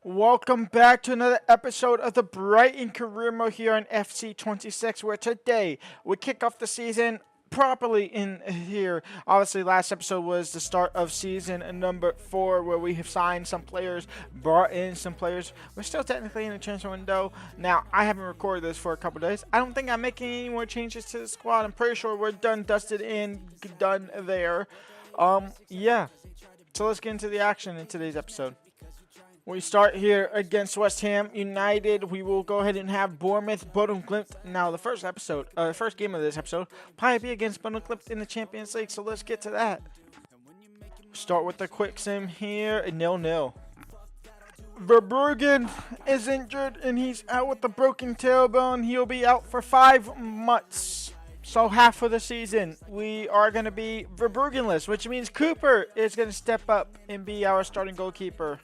Welcome back to another episode of the Brighton Career Mode here on FC26, where today we kick off the season properly in here. Obviously, last episode was the start of season number 4, where we have signed some players, brought in some players. We're still technically in the transfer window. Now, I haven't recorded this for a couple days. I don't think I'm making any more changes to the squad. I'm pretty sure we're done, dusted in, done there. Yeah. So let's get into the action in today's episode. We start here against West Ham United. We will go ahead and have Bournemouth, Verbruggen. Now, the first game of this episode, probably be against Verbruggen in the Champions League. So let's get to that. Start with the quick sim here, 0-0. Verbruggen is injured and he's out with a broken tailbone. He'll be out for 5 months. So half of the season, we are going to be Verbruggenless, which means Cooper is going to step up and be our starting goalkeeper.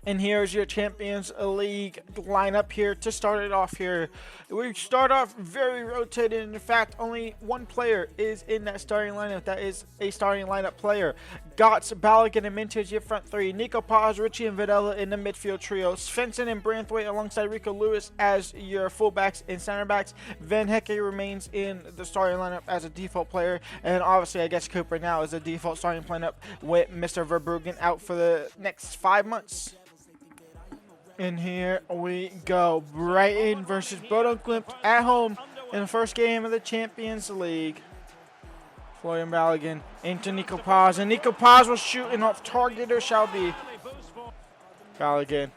And here's your Champions League lineup here to start it off here. We start off very rotated. In fact, only one player is in that starting lineup. That is a starting lineup player. Götze, Balogun, and Mintage, your front three. Nico Paz, Richie, and Videla in the midfield trio. Svensson and Branthwaite alongside Rico Lewis as your fullbacks and center backs. Van Hecke remains in the starting lineup as a default player. And obviously, I guess Cooper now is a default starting lineup with Mr. Verbruggen out for the next 5 months. And here we go. Brighton versus Verbruggen at home in the first game of the Champions League. Florian Balogun into Nico Paz. And Nico Paz will shoot and off target, or shall be. Balogun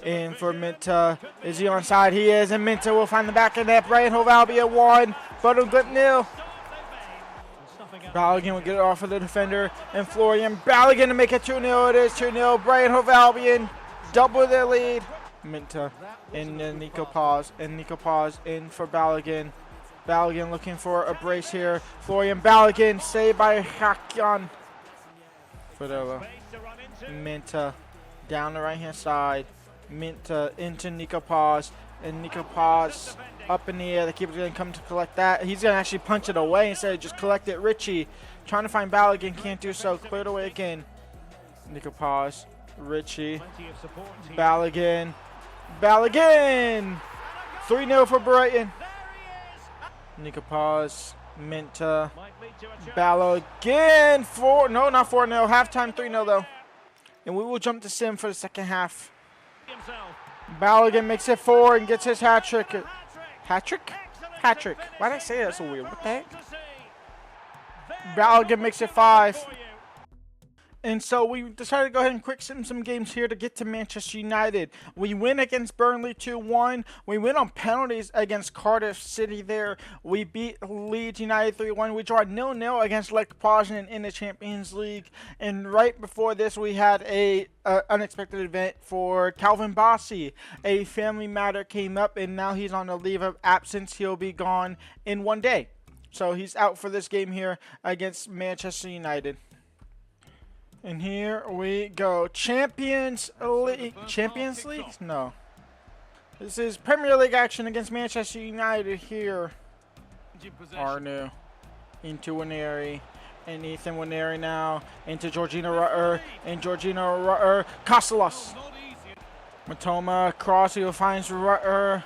in for Minta. Is he onside? He is. And Minta will find the back of that. Brighton Hove Albion 1. Verbruggen 0. Balogun will get it off of the defender. And Florian Balogun to make it 2-0. It is 2-0. Brighton Hove Albion double their lead. Minta in Nico Paz. And Nico Paz in for Balogun. Balogun looking for a brace here. Florian Balogun saved by Hakan. Videla. Minta down the right hand side. Minta into Nico Paz. And Nico Paz up in the air. The keeper's going to come to collect that. He's going to actually punch it away instead of just collect it. Richie trying to find Balogun. Can't do so. Cleared away again. Nico Paz. Richie, Balogun, 3-0 for Brighton. Nico Paz, Minta, Balogun, 4-0, halftime 3-0 though. And we will jump to sim for the second half. Balogun makes it 4 and gets his hat-trick. Hat-trick? Hat-trick. Why did I say that so weird? What the heck? Balogun makes it 5. And so we decided to go ahead and quick sim some games here to get to Manchester United. We win against Burnley 2-1. We win on penalties against Cardiff City there. We beat Leeds United 3-1. We draw 0-0 against Lech Poznan in the Champions League. And right before this, we had a unexpected event for Calvin Bassey. A family matter came up, and now he's on a leave of absence. He'll be gone in 1 day. So he's out for this game here against Manchester United. And here we go. Champions League. Champions League? No. This is Premier League action against Manchester United here. Arnu into Waneri. And Ethan Waneri now into Georgina Rutter. And Georgina Rutter. Kostalos. Matoma cross. He finds Rutter.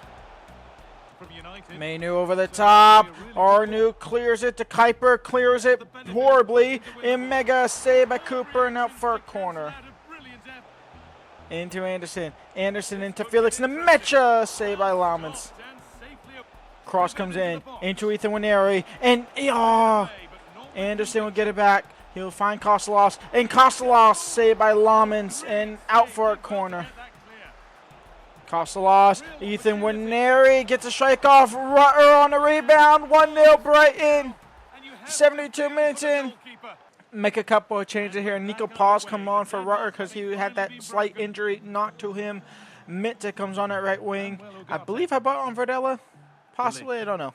Mainu over the top. Arnu clears it to Kuiper. Clears it horribly. And mega save by Cooper and out for a corner. Into Anderson. Anderson into Felix Nemecha. Save by Lamans. Cross comes in. Into Ethan Waneri. And Anderson will get it back. He'll find Kostalos. And Kostalos saved by Lamans. And out for a corner. Kostalos, Ethan Waneri gets a strike off. Rutter on the rebound. 1-0 Brighton. 72 minutes in. Make a couple of changes here. Nico Paz come on for Rutter because he had that slight injury knocked to him. Minta comes on at right wing. I believe I bought on Videla. Possibly, I don't know.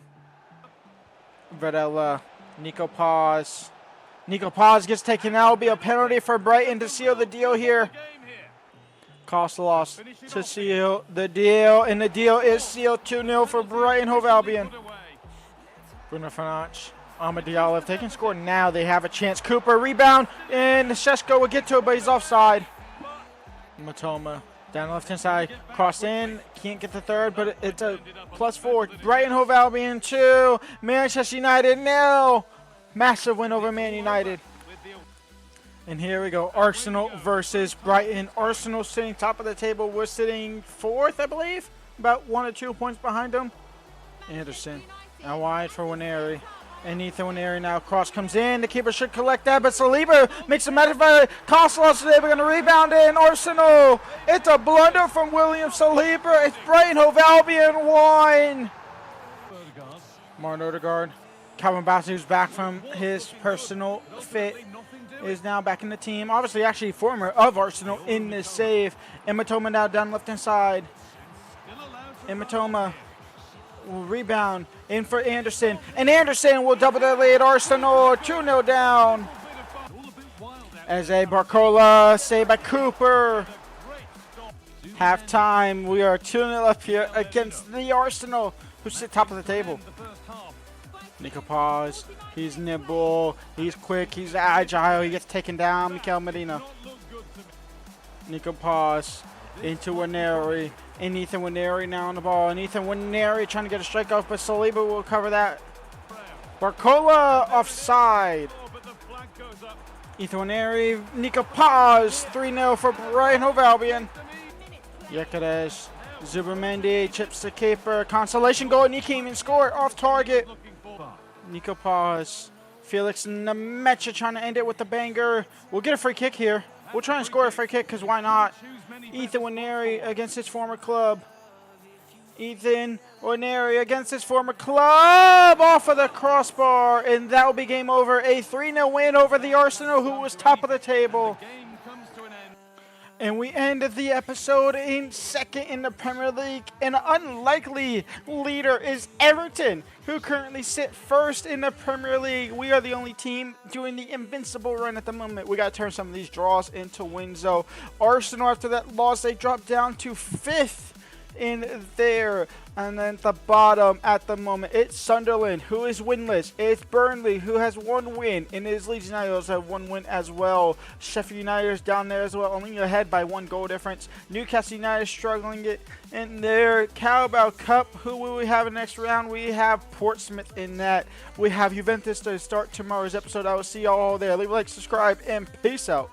Videla, Nico Paz. Nico Paz gets taken out. It'll be a penalty for Brighton to seal the deal here. Kostalos to seal the deal, and the deal is sealed 2-0 for Brighton Hove Albion. Bruno Fernandes, Amad Diallo, if they can score now, they have a chance. Cooper rebound, and Sheshko will get to it, but he's offside. Matoma Down the left-hand side, cross in, can't get the third, but it's a +4. Brighton Hove Albion 2, Manchester United 0. Massive win over Man United. And here we go, Arsenal versus Brighton. Arsenal sitting top of the table. We're sitting 4th, I believe, about 1 or 2 points behind them. Anderson, now wide for Waneri. And Ethan Waneri now, cross comes in. The keeper should collect that, but Saliba makes a matter of it. Costello today, we're going to rebound in. Arsenal, it's a blunder from William Saliba. It's Brighton Hove Albion 1. Martin Odegaard. Calvin Bassey, who's back from his personal fit, is now back in the team. Obviously, actually former of Arsenal in this save. Ematoma now down left-hand side. Ematoma will rebound in for Anderson. And Anderson will double the lead. Arsenal 2-0 down. As a Barcola saved by Cooper. Halftime, we are 2-0 up here against the Arsenal, who sit top of the table. Nico Paz, he's nimble, he's quick, he's agile, he gets taken down. Mikel Medina. Nico Paz into Waneri, and Ethan Waneri now on the ball. And Ethan Waneri trying to get a strike off, but Saliba will cover that. Barcola offside. Ethan Waneri, Nico Paz, 3-0 for Brighton Hove Albion. Yekares, Zubermendi chips the keeper, consolation goal, and he came and scored off target. Nico Paz, Felix Nemecha trying to end it with the banger. We'll get a free kick here. We'll try and score a free kick because why not? Ethan Waneri against his former club. Ethan Waneri against his former club off of the crossbar, and that will be game over. A 3-0 win over the Arsenal, who was top of the table. And we end the episode in 2nd in the Premier League. An unlikely leader is Everton, who currently sit 1st in the Premier League. We are the only team doing the invincible run at the moment. We got to turn some of these draws into wins, though. Arsenal, after that loss, they dropped down to 5th in there. And then at the bottom at the moment, it's Sunderland, who is winless. It's Burnley, who has 1 win, and it is Leeds United, who also have 1 win as well. Sheffield United is down there as well, only ahead by 1 goal difference. Newcastle United struggling it in their Carabao Cup. Who will we have in the next round? We have Portsmouth in that. We have Juventus to start tomorrow's episode. I will see y'all there. Leave a like, subscribe, and peace out.